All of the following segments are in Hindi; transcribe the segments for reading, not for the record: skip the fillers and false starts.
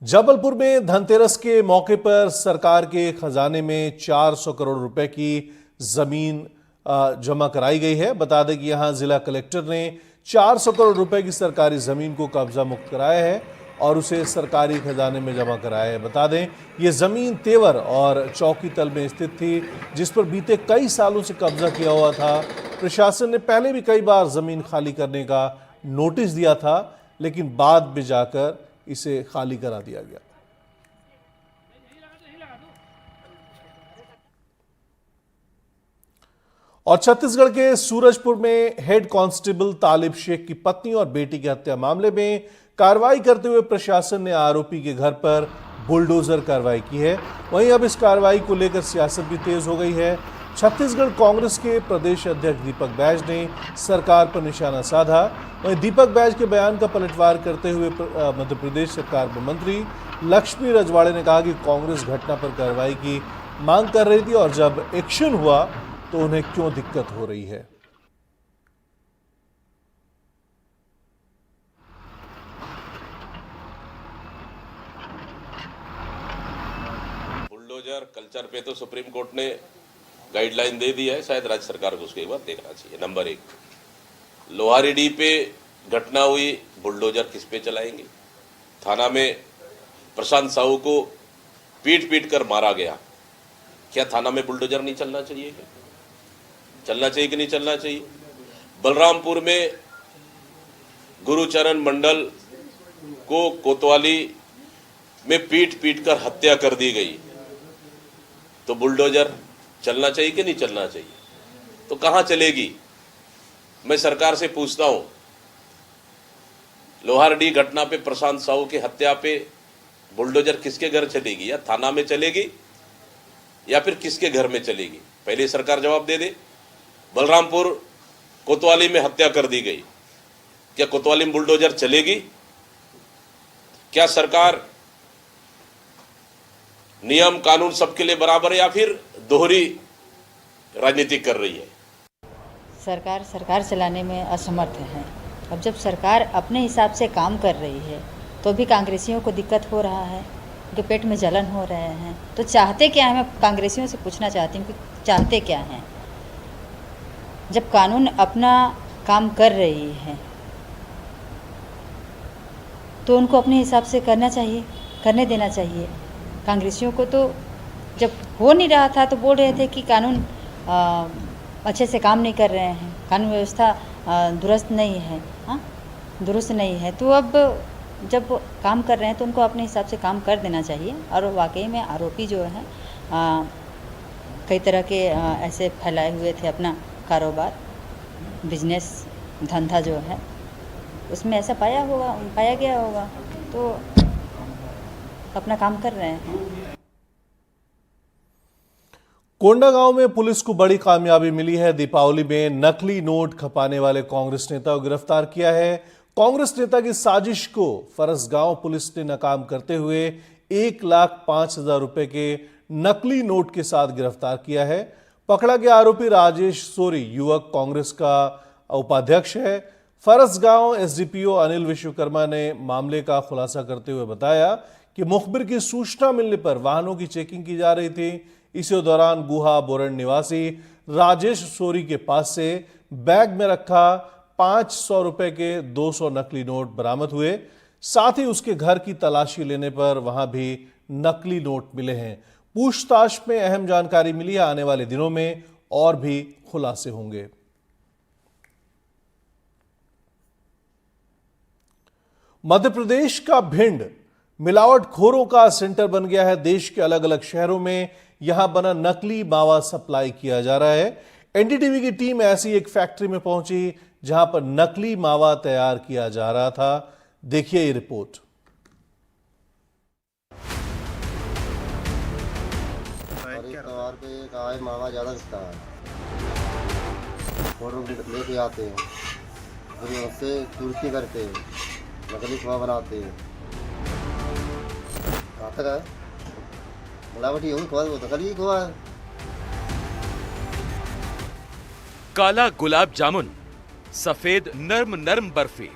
जबलपुर में धनतेरस के मौके पर सरकार के खजाने में 400 करोड़ रुपए की जमीन जमा कराई गई है। बता दें कि यहां जिला कलेक्टर ने 400 करोड़ रुपए की सरकारी जमीन को कब्जा मुक्त कराया है और उसे सरकारी खजाने में जमा कराया है। बता दें ये जमीन तेवर और चौकी तल में स्थित थी, जिस पर बीते कई सालों से कब्जा किया हुआ था। प्रशासन ने पहले भी कई बार जमीन खाली करने का नोटिस दिया था, लेकिन बाद में जाकर इसे खाली करा दिया गया। और छत्तीसगढ़ के सूरजपुर में हेड कांस्टेबल तालिब शेख की पत्नी और बेटी की हत्या मामले में कार्रवाई करते हुए प्रशासन ने आरोपी के घर पर बुलडोजर कार्रवाई की है। वहीं अब इस कार्रवाई को लेकर सियासत भी तेज हो गई है। छत्तीसगढ़ कांग्रेस के प्रदेश अध्यक्ष दीपक बैज ने सरकार पर निशाना साधा। वहीं दीपक बैज के बयान का पलटवार करते हुए मध्य प्रदेश सरकार में मंत्री लक्ष्मी रजवाड़े ने कहा कि कांग्रेस घटना पर कार्रवाई की मांग कर रही थी और जब एक्शन हुआ तो उन्हें क्यों दिक्कत हो रही है। बुलडोजर कल्चर पे तो सुप्रीम कोर्ट ने गाइडलाइन दे दी है, शायद राज्य सरकार को उसके एक बार देखना चाहिए। नंबर एक, लोहारीडीह पे घटना हुई, बुलडोजर किस पे चलाएंगे? थाना में प्रशांत साहू को पीट पीट कर मारा गया, क्या थाना में बुलडोजर नहीं चलना चाहिए? क्या चलना चाहिए कि नहीं चलना चाहिए? बलरामपुर में गुरुचरण मंडल को कोतवाली में पीट पीट कर हत्या कर दी गई, तो बुलडोजर चलना चाहिए कि नहीं चलना चाहिए? तो कहां चलेगी? मैं सरकार से पूछता हूं, लोहारडीह घटना पे प्रशांत साहू की हत्या पे बुलडोजर किसके घर चलेगी? या थाना में चलेगी या फिर किसके घर में चलेगी? पहले सरकार जवाब दे दे। बलरामपुर कोतवाली में हत्या कर दी गई, क्या कोतवाली में बुलडोजर चलेगी? क्या सरकार नियम कानून सबके लिए बराबर है या फिर दोहरी राजनीति कर रही है? सरकार चलाने में असमर्थ है। अब जब सरकार अपने हिसाब से काम कर रही है तो भी कांग्रेसियों को दिक्कत हो रहा है, उनके पेट में जलन हो रहे हैं। तो चाहते क्या है? मैं कांग्रेसियों से पूछना चाहती हूँ कि चाहते क्या हैं? जब कानून अपना काम कर रही है तो उनको अपने हिसाब से करना चाहिए, करने देना चाहिए। कांग्रेसियों को तो जब हो नहीं रहा था तो बोल रहे थे कि कानून अच्छे से काम नहीं कर रहे हैं, कानून व्यवस्था दुरुस्त नहीं है, दुरुस्त नहीं है। तो अब जब काम कर रहे हैं तो उनको अपने हिसाब से काम कर देना चाहिए। और वाकई में आरोपी जो है कई तरह के ऐसे फैलाए हुए थे अपना कारोबार, बिजनेस, धंधा जो है उसमें ऐसा पाया गया होगा, तो अपना काम कर रहे हैं। कोंडागांव में पुलिस को बड़ी कामयाबी मिली है। दीपावली में नकली नोट खपाने वाले कांग्रेस नेता को गिरफ्तार किया है। कांग्रेस नेता की साजिश को फरसगांव पुलिस ने नाकाम करते हुए 1,05,000 रुपए के नकली नोट के साथ गिरफ्तार किया है। पकड़ा गया आरोपी राजेश सोरी युवक कांग्रेस का उपाध्यक्ष है। फरसगांव एसडीपीओ अनिल विश्वकर्मा ने मामले का खुलासा करते हुए बताया कि मुखबिर की सूचना मिलने पर वाहनों की चेकिंग की जा रही थी। इसी दौरान गुहा बोरन निवासी राजेश सोरी के पास से बैग में रखा 500 रुपए के 200 नकली नोट बरामद हुए। साथ ही उसके घर की तलाशी लेने पर वहां भी नकली नोट मिले हैं। पूछताछ में अहम जानकारी मिली है। आने वाले दिनों में और भी खुलासे होंगे। मध्य प्रदेश का भिंड मिलावटखोरों का सेंटर बन गया है। देश के अलग अलग शहरों में यहां बना नकली मावा सप्लाई किया जा रहा है। एनडीटीवी की टीम ऐसी एक फैक्ट्री में पहुंची जहां पर नकली मावा तैयार किया जा रहा था। देखिए ये रिपोर्ट। मावा ज्यादा दिखता है, लेके आते हैं, फिर उससे चूरती करते हैं, नकली खोआ बनाते हैं। कहाँ तक है? मिलावटी होगी खोआ, वो नकली खोआ है। काला गुलाब जामुन, सफेद नर्म नर्म बर्फी,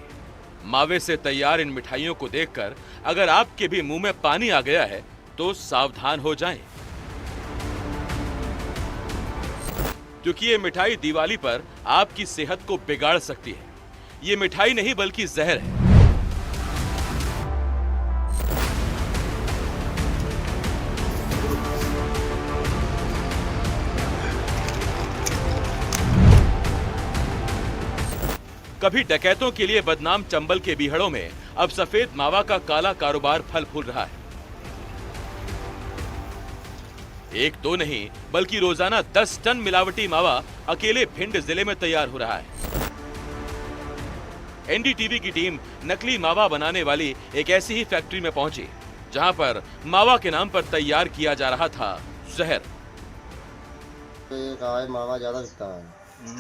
मावे से तैयार इन मिठाइयों को देखकर अगर आपके भी मुंह में पानी आ गया है तो सावधान हो जाएं, क्योंकि ये मिठाई दिवाली पर आपकी सेहत को बिगाड़ सकती है। ये मिठाई नहीं बल्कि जहर है। कभी डकैतों के लिए बदनाम चंबल के बीहड़ों में अब सफेद मावा का काला कारोबार फल फूल रहा है। एक दो नहीं बल्कि रोजाना 10 टन मिलावटी मावा अकेले भिंड जिले में तैयार हो रहा है। एनडीटीवी की टीम नकली मावा बनाने वाली एक ऐसी ही फैक्ट्री में पहुंची जहां पर मावा के नाम पर तैयार किया जा रहा था जहर। तो ये कहा है मावा ज़्यादा बिकता है,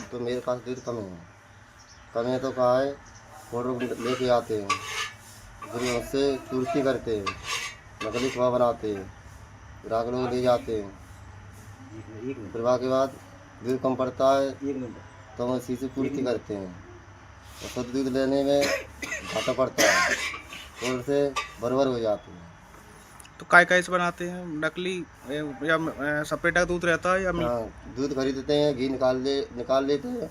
तो मेरे पास दूध कम है तो कहा है फोटो लेके आते हैं, फिर उससे कुर्ती करते हैं, नकली खोआ बनाते हैं, ग्राहक लोग ले जाते हैं। फिर के बाद दूध कम पड़ता है तो हम इसी से पूर्ति करते हैं। और शुद्ध दूध लेने में घाटा पड़ता है तो उससे बराबर हो जाते हैं। तो काय से बनाते हैं? नकली या सपेटा दूध रहता है या हाँ, दूध खरीदते हैं, घी निकाल लेते हैं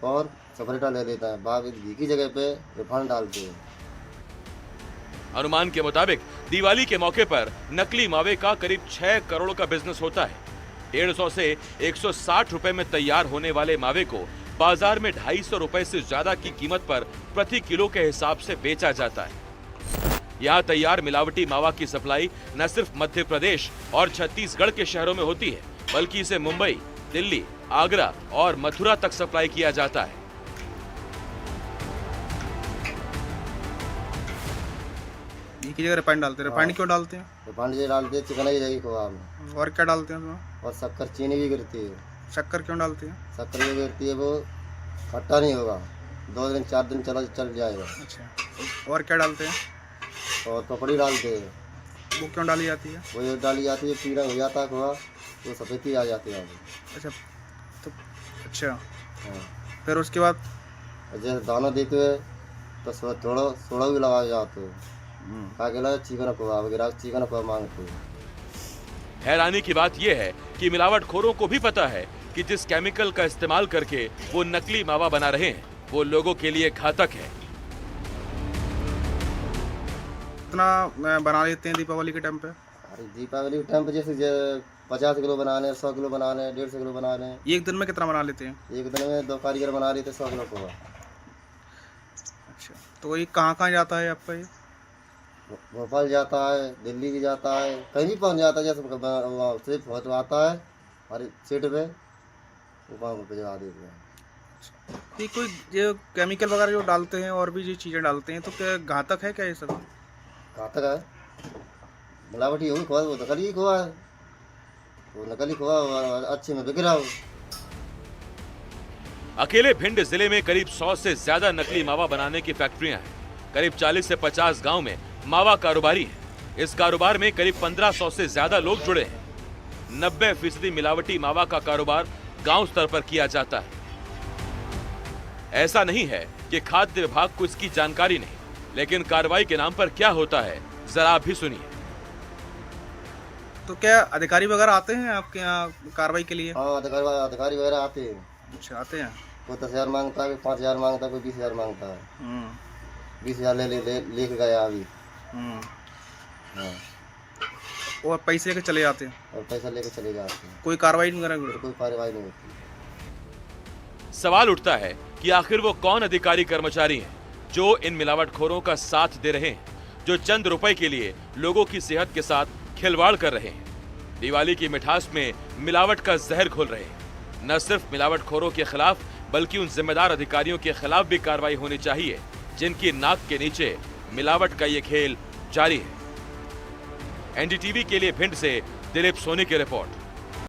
और सपरेटा ले लेता है। बाद घी की जगह पे रिफाइंड डालते हैं। अनुमान के मुताबिक दिवाली के मौके पर नकली मावे का करीब 6 करोड़ का बिजनेस होता है। 150 से 160 रुपए में तैयार होने वाले मावे को बाजार में 250 रुपए से ज्यादा की कीमत पर प्रति किलो के हिसाब से बेचा जाता है। यहाँ तैयार मिलावटी मावा की सप्लाई न सिर्फ मध्य प्रदेश और छत्तीसगढ़ के शहरों में होती है, बल्कि इसे मुंबई, दिल्ली, आगरा और मथुरा तक सप्लाई किया जाता है। एक ही जगह रिफाइंड डालते हैं। रिफाइंड क्यों डालते हैं? रिफाइंड जो डालते हैं चिकन ही रहेगी खोआ में। और क्या डालते हैं उसमें? और शक्कर चीनी भी गिरती है। शक्कर क्यों डालते हैं? शक्कर जो गिरती है वो खट्टा नहीं होगा, 2 दिन 4 दिन चल जाएगा। अच्छा, और क्या डालते हैं? और पपड़ी डालते हैं। वो क्यों डाली जाती है? वो जो डाली जाती है पीला हो जाता है खोआ, तो सफ़ेदी आ जाती है। अच्छा, तो अच्छा, हाँ, फिर उसके बाद जैसे दाना देते हुए तो थोड़ा सोडा भी लगा जाते हैं। क्या चिकन खोआ वगैरह चिकन खोआ मांगते हैं। हैरानी की बात यह है कि मिलावटखोरों को भी पता है कि जिस केमिकल का इस्तेमाल करके वो नकली मावा बना रहे हैं वो लोगों के लिए घातक है। कितना बना लेते हैं दीपावली के टाइम पे? अरे दीपावली के टाइम पे जैसे 50 किलो बनाने, 100 किलो बनाने, 150 किलो बनाने। एक दिन में कितना बना लेते हैं? एक दिन में 2 कारीगर बना लेते 100 किलो खोआ। अच्छा, तो ये कहाँ जाता है आपका? ये भोपाल जाता है, दिल्ली भी जाता है, कहीं भी पहुंच जाता है। जैसे से पहुँचवाता है हमारे सीट पे, वहाँ भिजवा देते हैं। ये कोई जो केमिकल वगैरह जो डालते हैं और भी जो चीज़ें डालते हैं तो क्या घातक है क्या ये सब? घातक है, मिलावटी होगी खोआ, वो नकली खोआ है। वो नकली खोआ अच्छे में बिक रहा हो। अकेले भिंड जिले में करीब 100 से ज्यादा नकली मावा बनाने की फैक्ट्रियां हैं। करीब 40 से 50 गांव में मावा कारोबारी है। इस कारोबार में करीब 1500 से ज्यादा लोग जुड़े हैं। 90% मिलावटी मावा का कारोबार गांव स्तर पर किया जाता है। ऐसा नहीं है कि खाद्य विभाग को इसकी जानकारी नहीं, लेकिन कार्रवाई के नाम पर क्या होता है जरा आप भी सुनिए। तो क्या अधिकारी वगैरह आते हैं आपके यहाँ कार्रवाई के लिए? हाँ, अधिकारी वगैरह आते हैं। अच्छा, आते हैं। कोई 10,000 मांगता है, कोई 5,000 मांगता है, कोई 20,000 मांगता है। 20,000 लेके गया अभी। हाँ, और पैसे लेके चले जाते हैं? और पैसा लेके चले जाते हैं। कोई कार्रवाई नहीं करेंगे? कोई कार्रवाई नहीं होती। सवाल उठता है कि आखिर वो कौन अधिकारी कर्मचारी हैं जो इन मिलावटखोरों का साथ दे रहे हैं, जो चंद रुपए के लिए लोगों की सेहत के साथ खिलवाड़ कर रहे हैं, दिवाली की मिठास में मिलावट का जहर घोल रहे हैं। न सिर्फ मिलावटखोरों के खिलाफ बल्कि उन जिम्मेदार अधिकारियों के खिलाफ भी कार्रवाई होनी चाहिए जिनकी नाक के नीचे मिलावट का ये खेल जारी है। एनडीटीवी के लिए भिंड से दिलीप सोनी की रिपोर्ट।